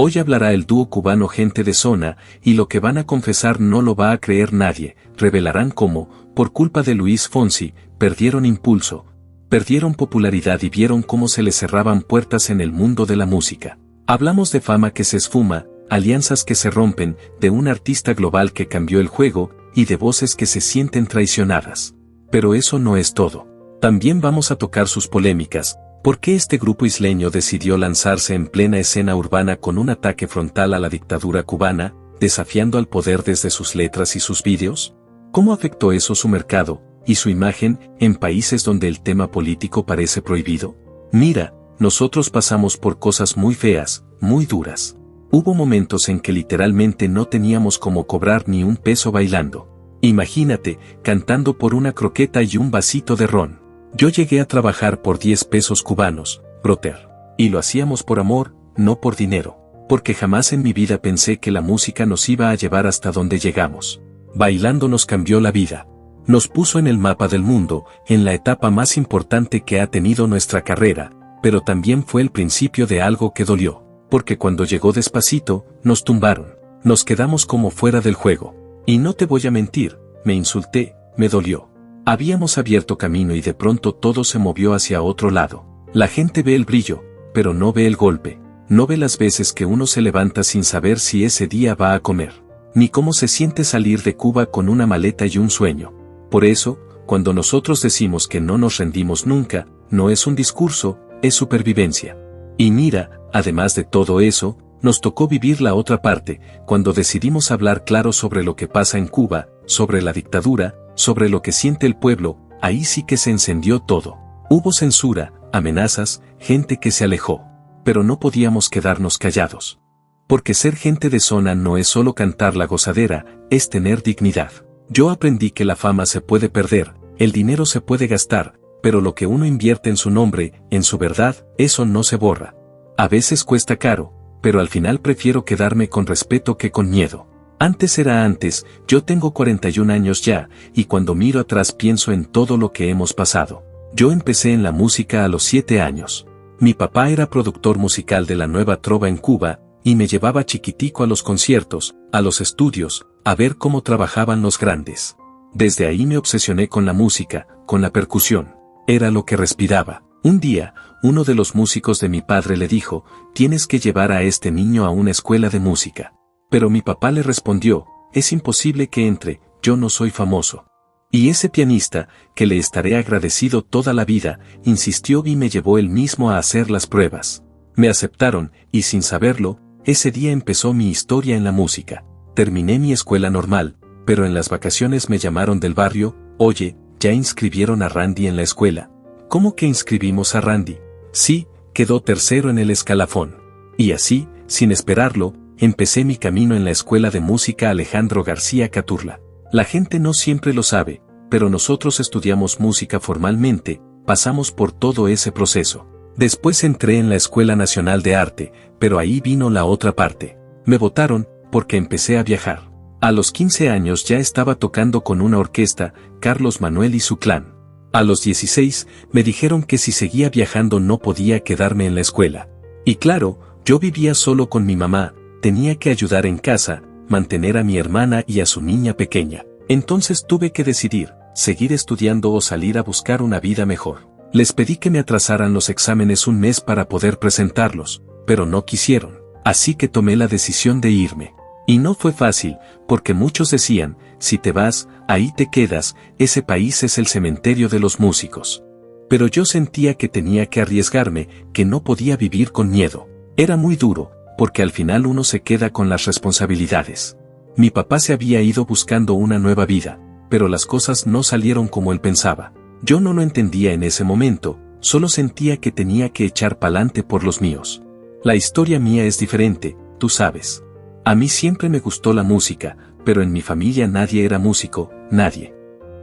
Hoy hablará el dúo cubano Gente de Zona, y lo que van a confesar no lo va a creer nadie. Revelarán cómo, por culpa de Luis Fonsi, perdieron impulso, perdieron popularidad y vieron cómo se les cerraban puertas en el mundo de la música. Hablamos de fama que se esfuma, alianzas que se rompen, de un artista global que cambió el juego, y de voces que se sienten traicionadas. Pero eso no es todo. También vamos a tocar sus polémicas. ¿Por qué este grupo isleño decidió lanzarse en plena escena urbana con un ataque frontal a la dictadura cubana, desafiando al poder desde sus letras y sus vídeos? ¿Cómo afectó eso su mercado y su imagen en países donde el tema político parece prohibido? Mira, nosotros pasamos por cosas muy feas, muy duras. Hubo momentos en que literalmente no teníamos cómo cobrar ni un peso bailando. Imagínate, cantando por una croqueta y un vasito de ron. Yo llegué a trabajar por 10 pesos cubanos, brother. Y lo hacíamos por amor, no por dinero. Porque jamás en mi vida pensé que la música nos iba a llevar hasta donde llegamos. Bailando nos cambió la vida. Nos puso en el mapa del mundo, en la etapa más importante que ha tenido nuestra carrera, pero también fue el principio de algo que dolió. Porque cuando llegó Despacito, nos tumbaron. Nos quedamos como fuera del juego. Y no te voy a mentir, me insulté, me dolió. Habíamos abierto camino y de pronto todo se movió hacia otro lado. La gente ve el brillo, pero no ve el golpe. No ve las veces que uno se levanta sin saber si ese día va a comer. Ni cómo se siente salir de Cuba con una maleta y un sueño. Por eso, cuando nosotros decimos que no nos rendimos nunca, no es un discurso, es supervivencia. Y mira, además de todo eso, nos tocó vivir la otra parte, cuando decidimos hablar claro sobre lo que pasa en Cuba, sobre la dictadura, sobre lo que siente el pueblo, ahí sí que se encendió todo. Hubo censura, amenazas, gente que se alejó. Pero no podíamos quedarnos callados. Porque ser gente de zona no es solo cantar la gozadera, es tener dignidad. Yo aprendí que la fama se puede perder, el dinero se puede gastar, pero lo que uno invierte en su nombre, en su verdad, eso no se borra. A veces cuesta caro, pero al final prefiero quedarme con respeto que con miedo. Antes era antes, yo tengo 41 años ya, y cuando miro atrás pienso en todo lo que hemos pasado. Yo empecé en la música a los 7 años. Mi papá era productor musical de la Nueva Trova en Cuba, y me llevaba chiquitico a los conciertos, a los estudios, a ver cómo trabajaban los grandes. Desde ahí me obsesioné con la música, con la percusión. Era lo que respiraba. Un día, uno de los músicos de mi padre le dijo, tienes que llevar a este niño a una escuela de música. Pero mi papá le respondió, es imposible que entre, yo no soy famoso. Y ese pianista, que le estaré agradecido toda la vida, insistió y me llevó él mismo a hacer las pruebas. Me aceptaron, y sin saberlo, ese día empezó mi historia en la música. Terminé mi escuela normal, pero en las vacaciones me llamaron del barrio, oye, ya inscribieron a Randy en la escuela. ¿Cómo que inscribimos a Randy? Sí, quedó tercero en el escalafón. Y así, sin esperarlo, empecé mi camino en la Escuela de Música Alejandro García Caturla. La gente no siempre lo sabe, pero nosotros estudiamos música formalmente, pasamos por todo ese proceso. Después entré en la Escuela Nacional de Arte, pero ahí vino la otra parte. Me votaron, porque empecé a viajar. A los 15 años ya estaba tocando con una orquesta, Carlos Manuel y su clan. A los 16, me dijeron que si seguía viajando no podía quedarme en la escuela. Y claro, yo vivía solo con mi mamá, tenía que ayudar en casa, mantener a mi hermana y a su niña pequeña. Entonces tuve que decidir, seguir estudiando o salir a buscar una vida mejor. Les pedí que me atrasaran los exámenes un mes para poder presentarlos, pero no quisieron. Así que tomé la decisión de irme. Y no fue fácil, porque muchos decían, si te vas, ahí te quedas, ese país es el cementerio de los músicos. Pero yo sentía que tenía que arriesgarme, que no podía vivir con miedo. Era muy duro, porque al final uno se queda con las responsabilidades. Mi papá se había ido buscando una nueva vida, pero las cosas no salieron como él pensaba. Yo no lo entendía en ese momento, solo sentía que tenía que echar pa'lante por los míos. La historia mía es diferente, tú sabes. A mí siempre me gustó la música, pero en mi familia nadie era músico, nadie.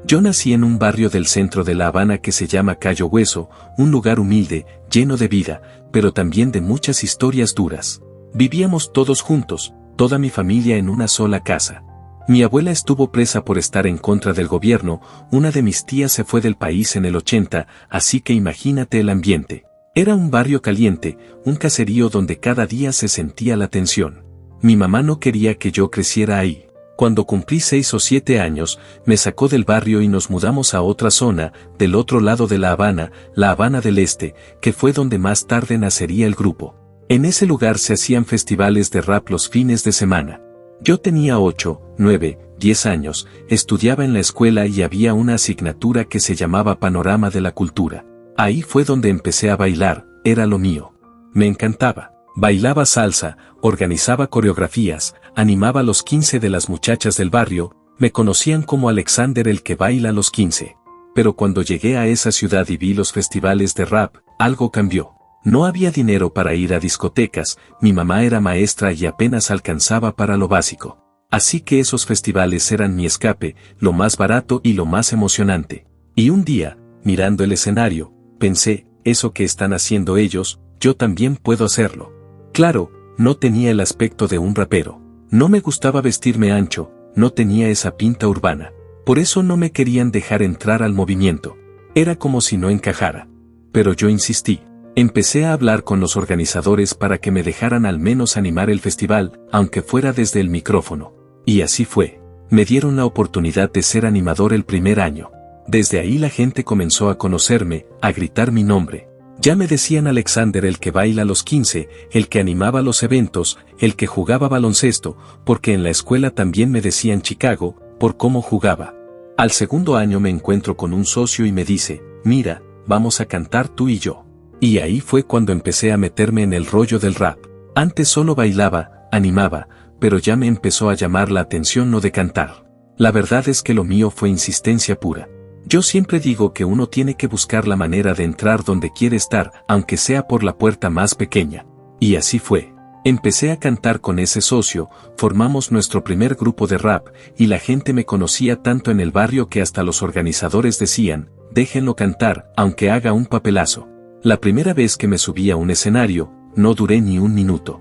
Yo nací en un barrio del centro de La Habana que se llama Cayo Hueso, un lugar humilde, lleno de vida, pero también de muchas historias duras. Vivíamos todos juntos, toda mi familia en una sola casa. Mi abuela estuvo presa por estar en contra del gobierno, una de mis tías se fue del país en el 80, así que imagínate el ambiente. Era un barrio caliente, un caserío donde cada día se sentía la tensión. Mi mamá no quería que yo creciera ahí. Cuando cumplí 6 o 7 años, me sacó del barrio y nos mudamos a otra zona, del otro lado de La Habana del Este, que fue donde más tarde nacería el grupo. En ese lugar se hacían festivales de rap los fines de semana. Yo tenía 8, 9, 10 años, estudiaba en la escuela y había una asignatura que se llamaba Panorama de la Cultura. Ahí fue donde empecé a bailar, era lo mío. Me encantaba. Bailaba salsa, organizaba coreografías, animaba los 15 de las muchachas del barrio, me conocían como Alexander el que baila los 15. Pero cuando llegué a esa ciudad y vi los festivales de rap, algo cambió. No había dinero para ir a discotecas, mi mamá era maestra y apenas alcanzaba para lo básico. Así que esos festivales eran mi escape, lo más barato y lo más emocionante. Y un día, mirando el escenario, pensé, eso que están haciendo ellos, yo también puedo hacerlo. Claro, no tenía el aspecto de un rapero. No me gustaba vestirme ancho, no tenía esa pinta urbana. Por eso no me querían dejar entrar al movimiento. Era como si no encajara. Pero yo insistí. Empecé a hablar con los organizadores para que me dejaran al menos animar el festival, aunque fuera desde el micrófono. Y así fue. Me dieron la oportunidad de ser animador el primer año. Desde ahí la gente comenzó a conocerme, a gritar mi nombre. Ya me decían Alexander el que baila los 15, el que animaba los eventos, el que jugaba baloncesto, porque en la escuela también me decían Chicago, por cómo jugaba. Al segundo año me encuentro con un socio y me dice, mira, vamos a cantar tú y yo. Y ahí fue cuando empecé a meterme en el rollo del rap. Antes solo bailaba, animaba, pero ya me empezó a llamar la atención lo de cantar. La verdad es que lo mío fue insistencia pura. Yo siempre digo que uno tiene que buscar la manera de entrar donde quiere estar, aunque sea por la puerta más pequeña. Y así fue. Empecé a cantar con ese socio, formamos nuestro primer grupo de rap, y la gente me conocía tanto en el barrio que hasta los organizadores decían, déjenlo cantar, aunque haga un papelazo. La primera vez que me subí a un escenario, no duré ni un minuto.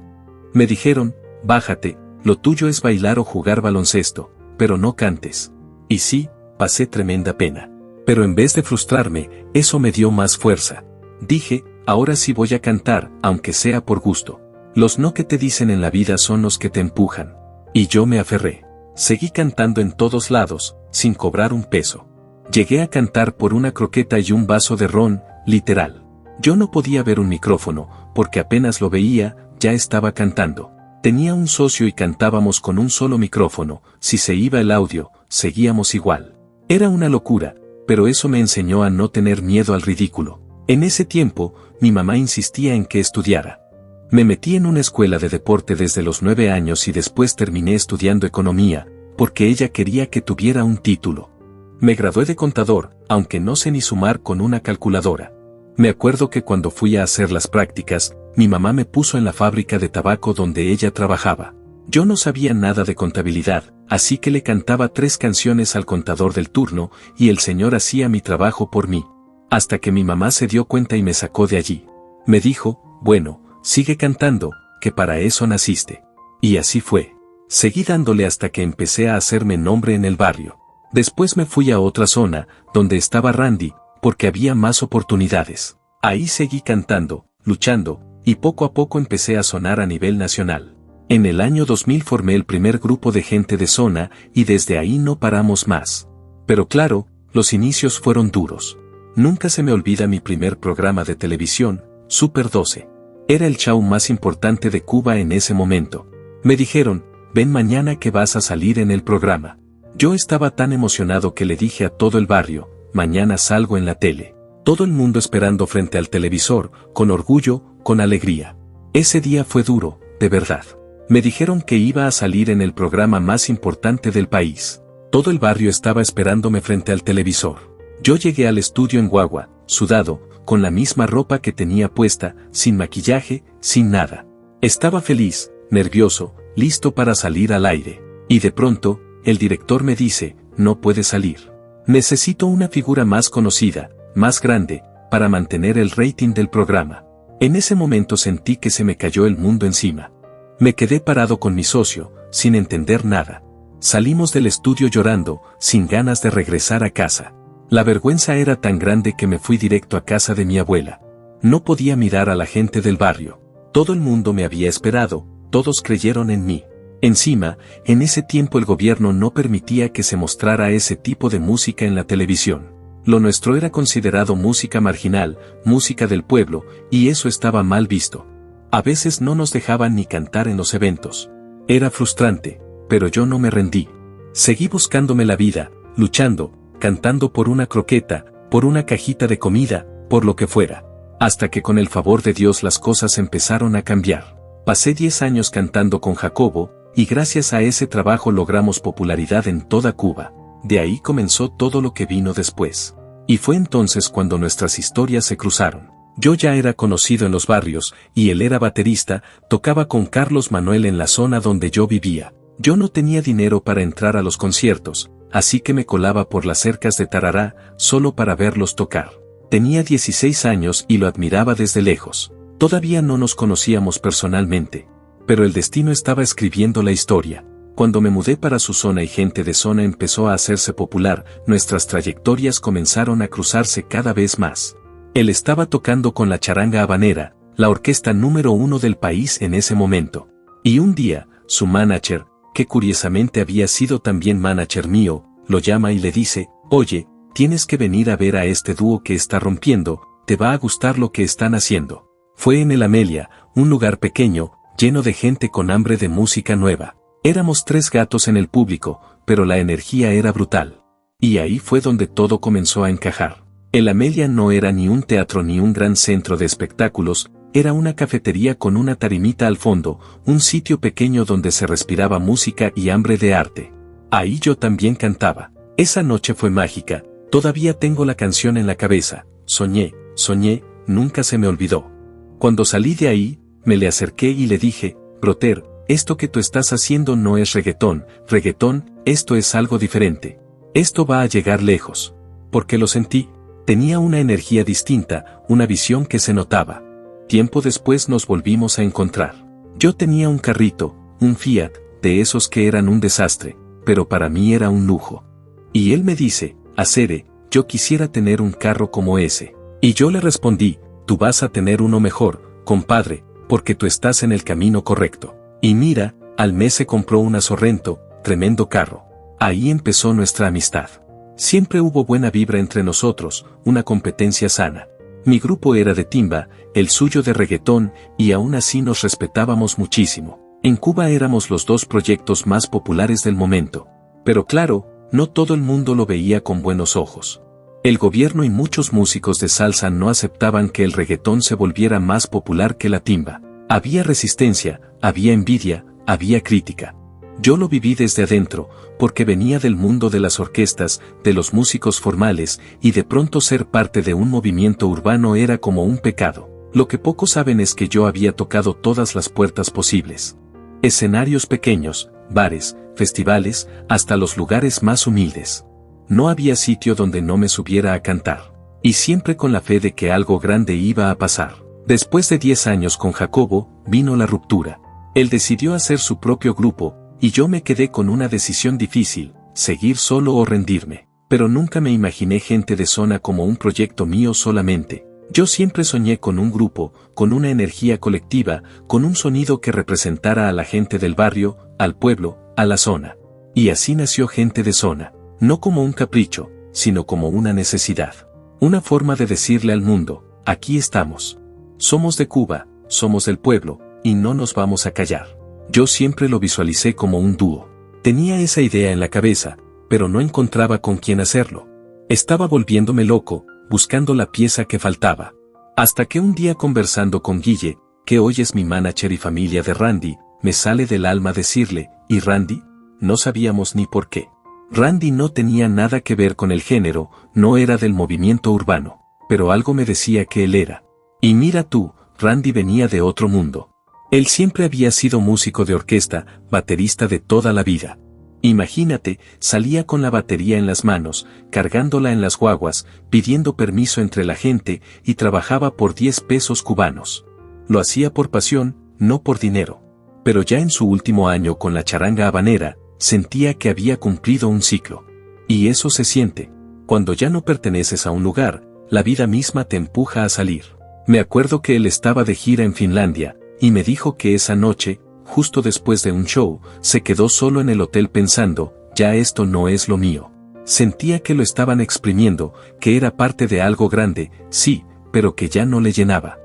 Me dijeron, bájate, lo tuyo es bailar o jugar baloncesto, pero no cantes. Y sí, pasé tremenda pena. Pero en vez de frustrarme, eso me dio más fuerza. Dije, ahora sí voy a cantar, aunque sea por gusto. Los no que te dicen en la vida son los que te empujan. Y yo me aferré. Seguí cantando en todos lados, sin cobrar un peso. Llegué a cantar por una croqueta y un vaso de ron, literal. Yo no podía ver un micrófono, porque apenas lo veía, ya estaba cantando. Tenía un socio y cantábamos con un solo micrófono, si se iba el audio, seguíamos igual. Era una locura, pero eso me enseñó a no tener miedo al ridículo. En ese tiempo, mi mamá insistía en que estudiara. Me metí en una escuela de deporte desde los 9 años y después terminé estudiando economía, porque ella quería que tuviera un título. Me gradué de contador, aunque no sé ni sumar con una calculadora. Me acuerdo que cuando fui a hacer las prácticas, mi mamá me puso en la fábrica de tabaco donde ella trabajaba. Yo no sabía nada de contabilidad, así que le cantaba 3 canciones al contador del turno, y el señor hacía mi trabajo por mí. Hasta que mi mamá se dio cuenta y me sacó de allí. Me dijo, bueno, sigue cantando, que para eso naciste. Y así fue. Seguí dándole hasta que empecé a hacerme nombre en el barrio. Después me fui a otra zona, donde estaba Randy, porque había más oportunidades. Ahí seguí cantando, luchando, y poco a poco empecé a sonar a nivel nacional. En el año 2000 formé el primer grupo de gente de zona, y desde ahí no paramos más. Pero claro, los inicios fueron duros. Nunca se me olvida mi primer programa de televisión, Super 12. Era el show más importante de Cuba en ese momento. Me dijeron, ven mañana que vas a salir en el programa. Yo estaba tan emocionado que le dije a todo el barrio, mañana salgo en la tele. Todo el mundo esperando frente al televisor, con orgullo, con alegría. Ese día fue duro, de verdad. Me dijeron que iba a salir en el programa más importante del país. Todo el barrio estaba esperándome frente al televisor. Yo llegué al estudio en guagua, sudado, con la misma ropa que tenía puesta, sin maquillaje, sin nada. Estaba feliz, nervioso, listo para salir al aire. Y de pronto, el director me dice, no puedes salir. Necesito una figura más conocida, más grande, para mantener el rating del programa. En ese momento sentí que se me cayó el mundo encima. Me quedé parado con mi socio, sin entender nada. Salimos del estudio llorando, sin ganas de regresar a casa. La vergüenza era tan grande que me fui directo a casa de mi abuela. No podía mirar a la gente del barrio. Todo el mundo me había esperado, todos creyeron en mí. Encima, en ese tiempo el gobierno no permitía que se mostrara ese tipo de música en la televisión. Lo nuestro era considerado música marginal, música del pueblo, y eso estaba mal visto. A veces no nos dejaban ni cantar en los eventos. Era frustrante, pero yo no me rendí. Seguí buscándome la vida, luchando, cantando por una croqueta, por una cajita de comida, por lo que fuera. Hasta que con el favor de Dios las cosas empezaron a cambiar. Pasé 10 años cantando con Jacobo, y gracias a ese trabajo logramos popularidad en toda Cuba. De ahí comenzó todo lo que vino después. Y fue entonces cuando nuestras historias se cruzaron. Yo ya era conocido en los barrios, y él era baterista, tocaba con Carlos Manuel en la zona donde yo vivía. Yo no tenía dinero para entrar a los conciertos, así que me colaba por las cercas de Tarará, solo para verlos tocar. Tenía 16 años y lo admiraba desde lejos. Todavía no nos conocíamos personalmente. Pero el destino estaba escribiendo la historia. Cuando me mudé para su zona y gente de zona empezó a hacerse popular, nuestras trayectorias comenzaron a cruzarse cada vez más. Él estaba tocando con la charanga habanera, la orquesta número 1 del país en ese momento. Y un día, su manager, que curiosamente había sido también manager mío, lo llama y le dice, «Oye, tienes que venir a ver a este dúo que está rompiendo, te va a gustar lo que están haciendo». Fue en el Amelia, un lugar pequeño, lleno de gente con hambre de música nueva. Éramos 3 gatos en el público, pero la energía era brutal. Y ahí fue donde todo comenzó a encajar. El Amelia no era ni un teatro ni un gran centro de espectáculos, era una cafetería con una tarimita al fondo, un sitio pequeño donde se respiraba música y hambre de arte. Ahí yo también cantaba. Esa noche fue mágica, todavía tengo la canción en la cabeza, soñé, nunca se me olvidó. Cuando salí de ahí, me le acerqué y le dije, «Brother, esto que tú estás haciendo no es reggaetón, esto es algo diferente. Esto va a llegar lejos». Porque lo sentí. Tenía una energía distinta, una visión que se notaba. Tiempo después nos volvimos a encontrar. Yo tenía un carrito, un Fiat, de esos que eran un desastre, pero para mí era un lujo. Y él me dice, «Acere, yo quisiera tener un carro como ese». Y yo le respondí, «Tú vas a tener uno mejor, compadre, porque tú estás en el camino correcto». Y mira, al mes se compró una Sorrento, tremendo carro. Ahí empezó nuestra amistad. Siempre hubo buena vibra entre nosotros, una competencia sana. Mi grupo era de timba, el suyo de reggaetón, y aún así nos respetábamos muchísimo. En Cuba éramos los 2 proyectos más populares del momento. Pero claro, no todo el mundo lo veía con buenos ojos. El gobierno y muchos músicos de salsa no aceptaban que el reggaetón se volviera más popular que la timba. Había resistencia, había envidia, había crítica. Yo lo viví desde adentro, porque venía del mundo de las orquestas, de los músicos formales, y de pronto ser parte de un movimiento urbano era como un pecado. Lo que pocos saben es que yo había tocado todas las puertas posibles. Escenarios pequeños, bares, festivales, hasta los lugares más humildes. No había sitio donde no me subiera a cantar. Y siempre con la fe de que algo grande iba a pasar. Después de 10 años con Jacobo, vino la ruptura. Él decidió hacer su propio grupo, y yo me quedé con una decisión difícil, seguir solo o rendirme. Pero nunca me imaginé gente de zona como un proyecto mío solamente. Yo siempre soñé con un grupo, con una energía colectiva, con un sonido que representara a la gente del barrio, al pueblo, a la zona. Y así nació Gente de Zona, no como un capricho, sino como una necesidad. Una forma de decirle al mundo, aquí estamos. Somos de Cuba, somos del pueblo, y no nos vamos a callar. Yo siempre lo visualicé como un dúo. Tenía esa idea en la cabeza, pero no encontraba con quién hacerlo. Estaba volviéndome loco, buscando la pieza que faltaba. Hasta que un día conversando con Guille, que hoy es mi manager y familia de Randy, me sale del alma decirle, ¿y Randy? No sabíamos ni por qué. Randy no tenía nada que ver con el género, no era del movimiento urbano, pero algo me decía que él era. Y mira tú, Randy venía de otro mundo. Él siempre había sido músico de orquesta, baterista de toda la vida. Imagínate, salía con la batería en las manos, cargándola en las guaguas, pidiendo permiso entre la gente, y trabajaba por 10 pesos cubanos. Lo hacía por pasión, no por dinero. Pero ya en su último año con la charanga habanera, sentía que había cumplido un ciclo. Y eso se siente. Cuando ya no perteneces a un lugar, la vida misma te empuja a salir. Me acuerdo que él estaba de gira en Finlandia, y me dijo que esa noche, justo después de un show, se quedó solo en el hotel pensando, ya esto no es lo mío. Sentía que lo estaban exprimiendo, que era parte de algo grande, sí, pero que ya no le llenaba.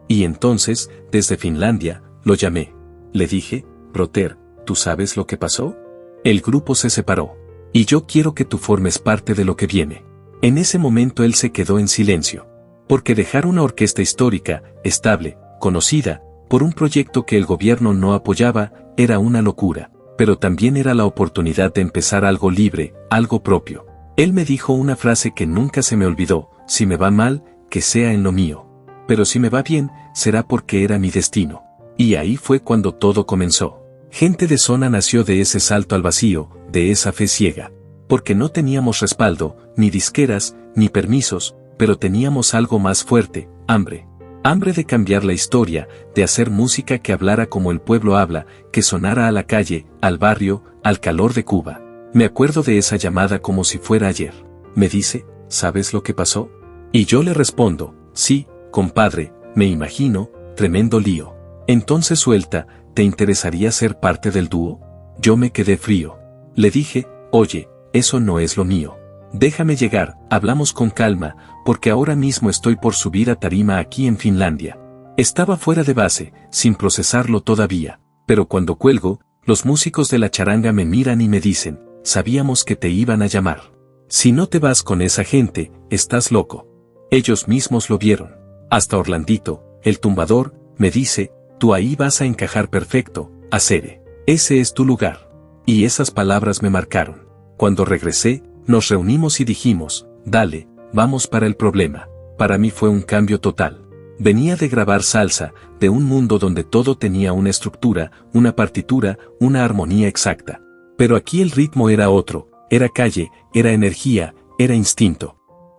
Y entonces, desde Finlandia, lo llamé. Le dije, Brother, ¿tú sabes lo que pasó? El grupo se separó. Y yo quiero que tú formes parte de lo que viene. En ese momento él se quedó en silencio. Porque dejar una orquesta histórica, estable, conocida, por un proyecto que el gobierno no apoyaba, era una locura. Pero también era la oportunidad de empezar algo libre, algo propio. Él me dijo una frase que nunca se me olvidó, si me va mal, que sea en lo mío. Pero si me va bien, será porque era mi destino. Y ahí fue cuando todo comenzó. Gente de Zona nació de ese salto al vacío, de esa fe ciega. Porque no teníamos respaldo, ni disqueras, ni permisos, pero teníamos algo más fuerte, hambre. Hambre de cambiar la historia, de hacer música que hablara como el pueblo habla, que sonara a la calle, al barrio, al calor de Cuba. Me acuerdo de esa llamada como si fuera ayer. Me dice, ¿sabes lo que pasó? Y yo le respondo, sí, compadre, me imagino, tremendo lío. Entonces suelta, ¿te interesaría ser parte del dúo? Yo me quedé frío. Le dije, oye, eso no es lo mío. Déjame llegar, hablamos con calma, porque ahora mismo estoy por subir a tarima aquí en Finlandia. Estaba fuera de base, sin procesarlo todavía, pero cuando cuelgo, los músicos de la charanga me miran y me dicen, sabíamos que te iban a llamar. Si no te vas con esa gente, estás loco. Ellos mismos lo vieron. Hasta Orlandito, el tumbador, me dice, tú ahí vas a encajar perfecto, Acere. Ese es tu lugar. Y esas palabras me marcaron. Cuando regresé, nos reunimos y dijimos, dale, vamos para el problema. Para mí fue un cambio total. Venía de grabar salsa, de un mundo donde todo tenía una estructura, una partitura, una armonía exacta. Pero aquí el ritmo era otro, era calle, era energía, era instinto.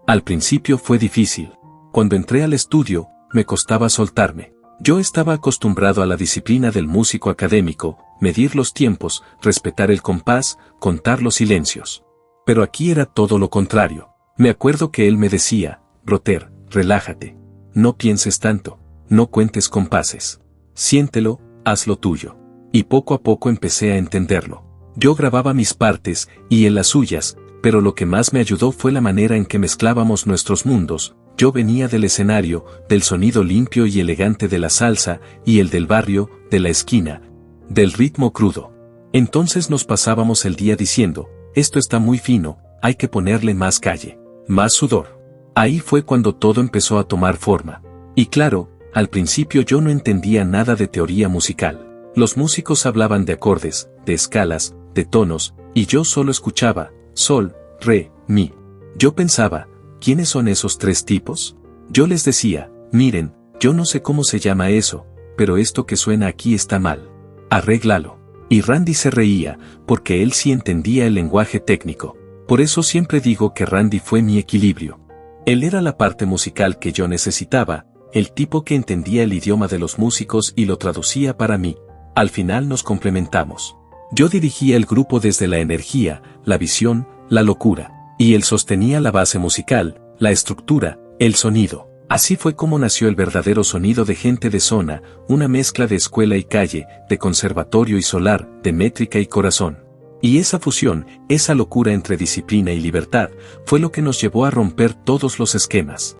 Al principio fue difícil. Cuando entré al estudio, me costaba soltarme. Yo estaba acostumbrado a la disciplina del músico académico, medir los tiempos, respetar el compás, contar los silencios. Pero aquí era todo lo contrario. Me acuerdo que él me decía, Brother, relájate. No pienses tanto, no cuentes compases. Siéntelo, haz lo tuyo. Y poco a poco empecé a entenderlo. Yo grababa mis partes, y él las suyas, pero lo que más me ayudó fue la manera en que mezclábamos nuestros mundos. Yo venía del escenario, del sonido limpio y elegante de la salsa, y el del barrio, de la esquina, del ritmo crudo. Entonces nos pasábamos el día diciendo, esto está muy fino, hay que ponerle más calle, más sudor. Ahí fue cuando todo empezó a tomar forma. Y claro, al principio yo no entendía nada de teoría musical. Los músicos hablaban de acordes, de escalas, de tonos, y yo solo escuchaba, sol, re, mi. Yo pensaba, ¿quiénes son esos tres tipos? Yo les decía, miren, yo no sé cómo se llama eso, pero esto que suena aquí está mal. Arréglalo. Y Randy se reía, porque él sí entendía el lenguaje técnico. Por eso siempre digo que Randy fue mi equilibrio. Él era la parte musical que yo necesitaba, el tipo que entendía el idioma de los músicos y lo traducía para mí. Al final nos complementamos. Yo dirigía el grupo desde la energía, la visión, la locura, y él sostenía la base musical, la estructura, el sonido. Así fue como nació el verdadero sonido de Gente de Zona, una mezcla de escuela y calle, de conservatorio y solar, de métrica y corazón. Y esa fusión, esa locura entre disciplina y libertad, fue lo que nos llevó a romper todos los esquemas.